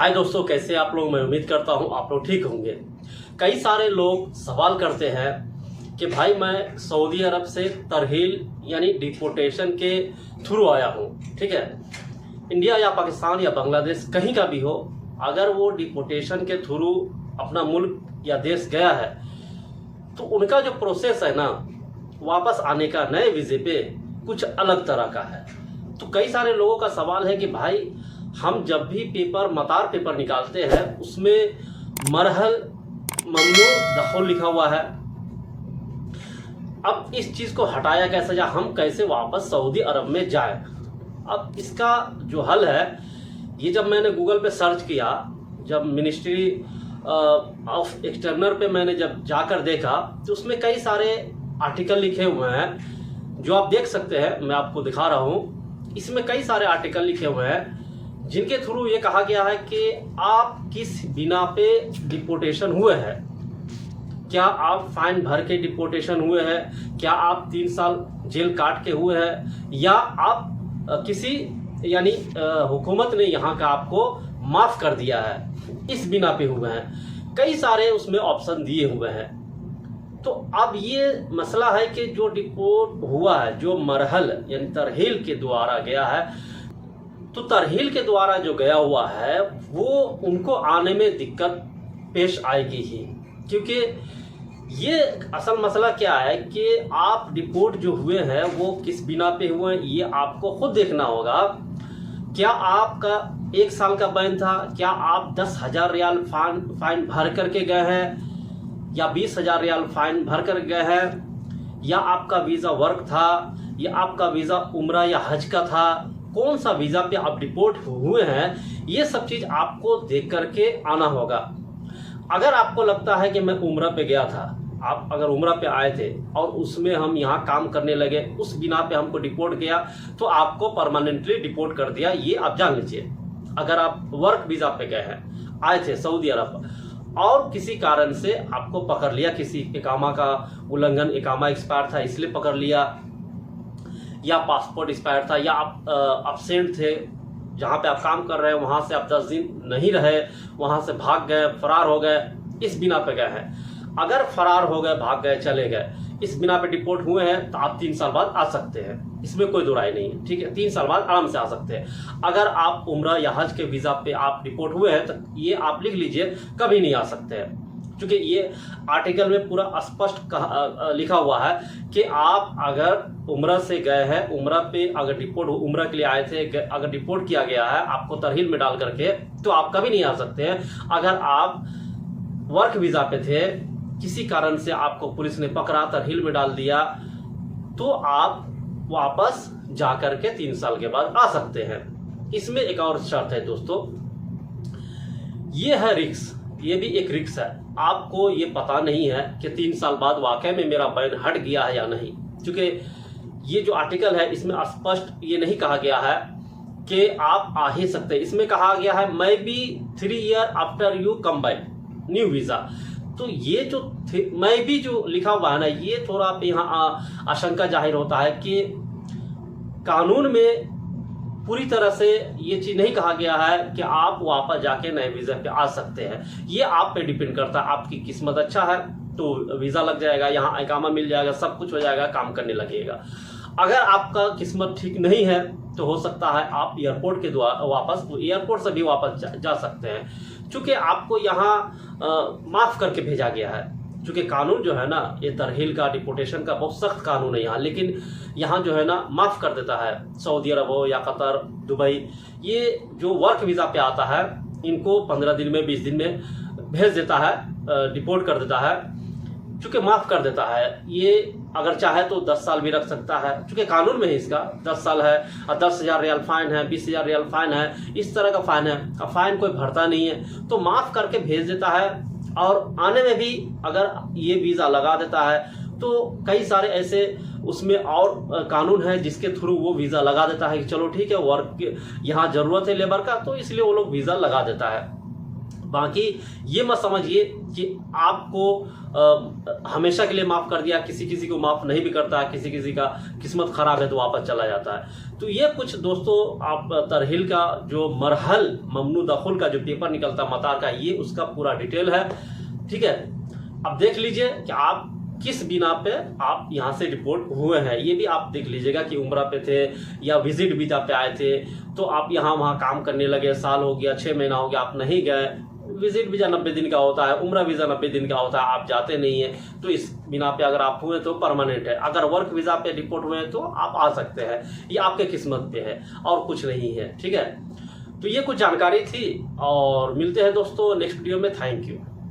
हाय दोस्तों, कैसे आप लोग। मैं उम्मीद करता हूँ आप लोग ठीक होंगे। कई सारे लोग सवाल करते हैं कि भाई मैं सऊदी अरब से तरहील यानी डिपोर्टेशन के थ्रू आया हूँ, ठीक है। इंडिया या पाकिस्तान या बांग्लादेश कहीं का भी हो, अगर वो डिपोर्टेशन के थ्रू अपना मुल्क या देश गया है तो उनका जो प्रोसेस है ना वापस आने का नए वीज़े पे कुछ अलग तरह का है। तो कई सारे लोगों का सवाल है कि भाई हम जब भी मतार पेपर निकालते हैं उसमें मरहल ममनू दखल लिखा हुआ है। अब इस चीज़ को हटाया कैसे जाए, हम कैसे वापस सऊदी अरब में जाए। अब इसका जो हल है, ये जब मैंने गूगल पे सर्च किया, जब मिनिस्ट्री ऑफ एक्सटर्नल पे मैंने जब जाकर देखा तो उसमें कई सारे आर्टिकल लिखे हुए हैं जो आप देख सकते हैं। मैं आपको दिखा रहा हूँ, इसमें कई सारे आर्टिकल लिखे हुए हैं जिनके थ्रू ये कहा गया है कि आप किस बिना पे डिपोर्टेशन हुए हैं। क्या आप फाइन भर के डिपोर्टेशन हुए हैं, क्या आप 3 साल जेल काट के हुए हैं, या आप किसी यानी हुकूमत ने यहाँ का आपको माफ़ कर दिया है, इस बिना पे हुए हैं। कई सारे उसमें ऑप्शन दिए हुए हैं। तो अब ये मसला है कि जो डिपोर्ट हुआ है, जो मरहल यानी तरहील के द्वारा गया है, तो तरहील के द्वारा जो गया हुआ है वो उनको आने में दिक्कत पेश आएगी ही। क्योंकि ये असल मसला क्या है कि आप डिपोर्ट जो हुए हैं वो किस बिना पे हुए हैं ये आपको खुद देखना होगा। क्या आपका 1 साल का बैन था, क्या आप 10,000 रियाल फाइन भर करके गए हैं, या 20,000 रियाल फाइन भर कर गए हैं, या आपका वीज़ा वर्क था, या आपका वीज़ा उम्रा या हज का था, कौन सा वीज़ा पे आप डिपोर्ट हुए हैं, ये सब चीज़ आपको देख करके आना होगा। अगर आपको लगता है कि मैं उम्रा पे गया था, आप अगर उम्रा पे आए थे और उसमें हम यहाँ काम करने लगे, उस बिना पे हमको डिपोर्ट किया, तो आपको परमानेंटली डिपोर्ट कर दिया, ये आप जान लीजिए। अगर आप वर्क वीज़ा पे गए हैं, आए थे सऊदी अरब और किसी कारण से आपको पकड़ लिया, किसी इकामा का उल्लंघन, इकामा एक्सपायर था इसलिए पकड़ लिया, या पासपोर्ट एक्सपायर था, या आप अपसेंट थे, जहाँ पे आप काम कर रहे हैं वहाँ से आप 10 दिन नहीं रहे, वहाँ से भाग गए, फरार हो गए, इस बिना पे गए हैं। अगर फरार हो गए, भाग गए, चले गए, इस बिना पे डिपोर्ट हुए हैं तो आप 3 साल बाद आ सकते हैं, इसमें कोई दो राय नहीं है, ठीक है। 3 साल बाद आराम से आ सकते हैं। अगर आप उम्रा या हज के वीज़ा पे आप डिपोर्ट हुए हैं तो ये आप लिख लीजिए, कभी नहीं आ सकते हैं। क्योंकि ये आर्टिकल में पूरा स्पष्ट लिखा हुआ है कि आप अगर उम्रा से गए हैं, उम्रा पे अगर डिपोर्ट उम्रा के लिए आए थे, अगर डिपोर्ट किया गया है आपको तरहील में डाल करके, तो आप कभी नहीं आ सकते हैं। अगर आप वर्क वीज़ा पे थे, किसी कारण से आपको पुलिस ने पकड़ा, तरहील में डाल दिया, तो आप वापस जा करके 3 साल के बाद आ सकते हैं। इसमें एक और शर्त है दोस्तों, ये है रिक्स, ये भी एक रिक्स है। आपको ये पता नहीं है कि 3 साल बाद वाकई में मेरा बैन हट गया है या नहीं। क्योंकि ये जो आर्टिकल है इसमें स्पष्ट ये नहीं कहा गया है कि आप आ ही सकते। इसमें कहा गया है may be 3 year after you come by new visa. तो ये जो मे बी जो लिखा हुआ है ना, ये थोड़ा यहाँ आशंका जाहिर होता है कि कानून में पूरी तरह से ये चीज़ नहीं कहा गया है कि आप वापस जाके नए वीज़ा पे आ सकते हैं। ये आप पे डिपेंड करता है। आपकी किस्मत अच्छा है तो वीज़ा लग जाएगा, यहाँ इकामा मिल जाएगा, सब कुछ हो जाएगा, काम करने लगेगा। अगर आपका किस्मत ठीक नहीं है तो हो सकता है आप एयरपोर्ट के द्वारा वापस, एयरपोर्ट से भी वापस जा सकते हैं। चूँकि आपको यहाँ माफ़ करके भेजा गया है। चूँकि कानून जो है ना, ये तरहील का, डिपोर्टेशन का बहुत सख्त कानून है यहाँ, लेकिन यहाँ जो है ना माफ़ कर देता है। सऊदी अरब हो या कतर, दुबई, ये जो वर्क वीज़ा पे आता है इनको 15 दिन में, 20 दिन में भेज देता है, डिपोर्ट कर देता है। चूँकि माफ़ कर देता है, ये अगर चाहे तो 10 साल भी रख सकता है। चूँकि कानून में ही इसका 10 साल है और 10,000 रियाल फाइन है, 20,000 रियाल फाइन है, इस तरह का फाइन है। अब फाइन कोई भरता नहीं है तो माफ़ करके भेज देता है। और आने में भी अगर ये वीज़ा लगा देता है तो कई सारे ऐसे उसमें और कानून है जिसके थ्रू वो वीज़ा लगा देता है कि चलो ठीक है, वर्क यहाँ ज़रूरत है लेबर का, तो इसलिए वो लोग वीज़ा लगा देता है। बाकी ये मत समझिए कि आपको हमेशा के लिए माफ़ कर दिया, किसी किसी को माफ़ नहीं भी करता है, किसी किसी का किस्मत खराब है तो वापस चला जाता है। तो ये कुछ दोस्तों आप तरहील का जो मरहल ममनू दखुल का जो पेपर निकलता है मतार का, ये उसका पूरा डिटेल है। ठीक है, अब देख लीजिए कि आप किस बिना पे आप यहाँ से डिपोर्ट हुए हैं, ये भी आप देख लीजिएगा कि उम्रा पे थे या विजिट वीज़ा पे आए थे तो आप यहाँ वहाँ काम करने लगे, साल हो गया, 6 महीना हो गया, आप नहीं गए। विजिट वीज़ा 90 दिन का होता है, उम्रा वीज़ा 90 दिन का होता है, आप जाते नहीं हैं, तो इस बिना पे अगर आप हुए तो परमानेंट है। अगर वर्क वीज़ा पे डिपोर्ट हुए तो आप आ सकते हैं, ये आपके किस्मत पे है और कुछ नहीं है। ठीक है, तो ये कुछ जानकारी थी और मिलते हैं दोस्तों नेक्स्ट वीडियो में। Thank you.